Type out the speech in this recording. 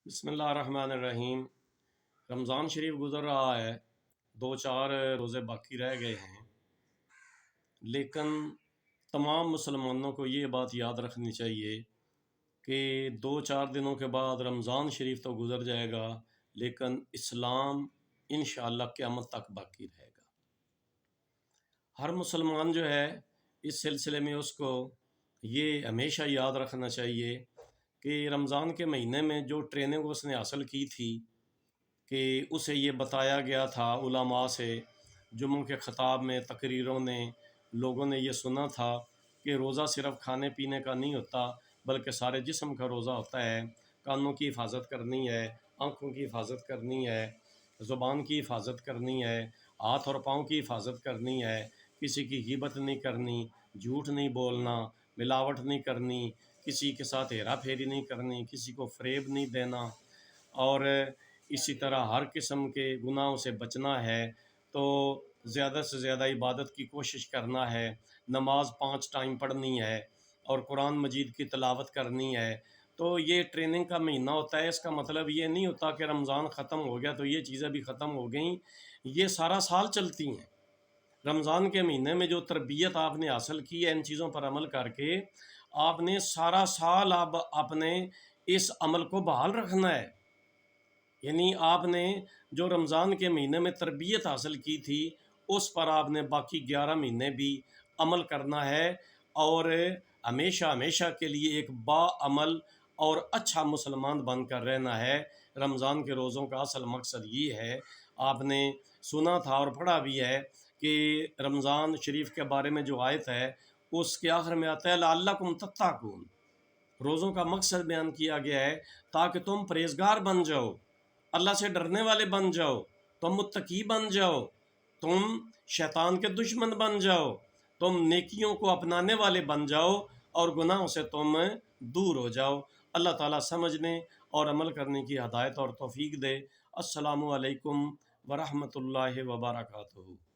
بسم اللہ الرحمن الرحیم۔ رمضان شریف گزر رہا ہے، 2-4 روزے باقی رہ گئے ہیں، لیکن تمام مسلمانوں کو یہ بات یاد رکھنی چاہیے کہ 2-4 دنوں کے بعد رمضان شریف تو گزر جائے گا، لیکن اسلام انشاءاللہ قیامت تک باقی رہے گا۔ ہر مسلمان جو ہے اس سلسلے میں اس کو یہ ہمیشہ یاد رکھنا چاہیے کہ رمضان کے مہینے میں جو ٹریننگ اس نے حاصل کی تھی کہ اسے یہ بتایا گیا تھا علماء سے، جمعوں کے خطاب میں، تقریروں نے، لوگوں نے یہ سنا تھا کہ روزہ صرف کھانے پینے کا نہیں ہوتا بلکہ سارے جسم کا روزہ ہوتا ہے۔ کانوں کی حفاظت کرنی ہے، آنکھوں کی حفاظت کرنی ہے، زبان کی حفاظت کرنی ہے، ہاتھ اور پاؤں کی حفاظت کرنی ہے، کسی کی غیبت نہیں کرنی، جھوٹ نہیں بولنا، ملاوٹ نہیں کرنی، کسی کے ساتھ ہیرا پھیری نہیں کرنی، کسی کو فریب نہیں دینا، اور اسی طرح ہر قسم کے گناہوں سے بچنا ہے۔ تو زیادہ سے زیادہ عبادت کی کوشش کرنا ہے، نماز 5 ٹائم پڑھنی ہے اور قرآن مجید کی تلاوت کرنی ہے۔ تو یہ ٹریننگ کا مہینہ ہوتا ہے، اس کا مطلب یہ نہیں ہوتا کہ رمضان ختم ہو گیا تو یہ چیزیں بھی ختم ہو گئیں، یہ سارا سال چلتی ہیں۔ رمضان کے مہینے میں جو تربیت آپ نے حاصل کی ہے، ان چیزوں پر عمل کر کے آپ نے سارا سال اب اپنے اس عمل کو بحال رکھنا ہے۔ یعنی آپ نے جو رمضان کے مہینے میں تربیت حاصل کی تھی اس پر آپ نے باقی 11 مہینے بھی عمل کرنا ہے، اور ہمیشہ ہمیشہ کے لیے ایک باعمل اور اچھا مسلمان بن کر رہنا ہے۔ رمضان کے روزوں کا اصل مقصد یہ ہے، آپ نے سنا تھا اور پڑھا بھی ہے کہ رمضان شریف کے بارے میں جو آیت ہے اس کے آخر میں آتا ہے لعلکم تتقون۔ روزوں کا مقصد بیان کیا گیا ہے تاکہ تم پرہیزگار بن جاؤ، اللہ سے ڈرنے والے بن جاؤ، تم متقی بن جاؤ، تم شیطان کے دشمن بن جاؤ، تم نیکیوں کو اپنانے والے بن جاؤ اور گناہوں سے تم دور ہو جاؤ۔ اللہ تعالیٰ سمجھنے اور عمل کرنے کی ہدایت اور توفیق دے۔ السلام علیکم ورحمۃ اللہ وبرکاتہ۔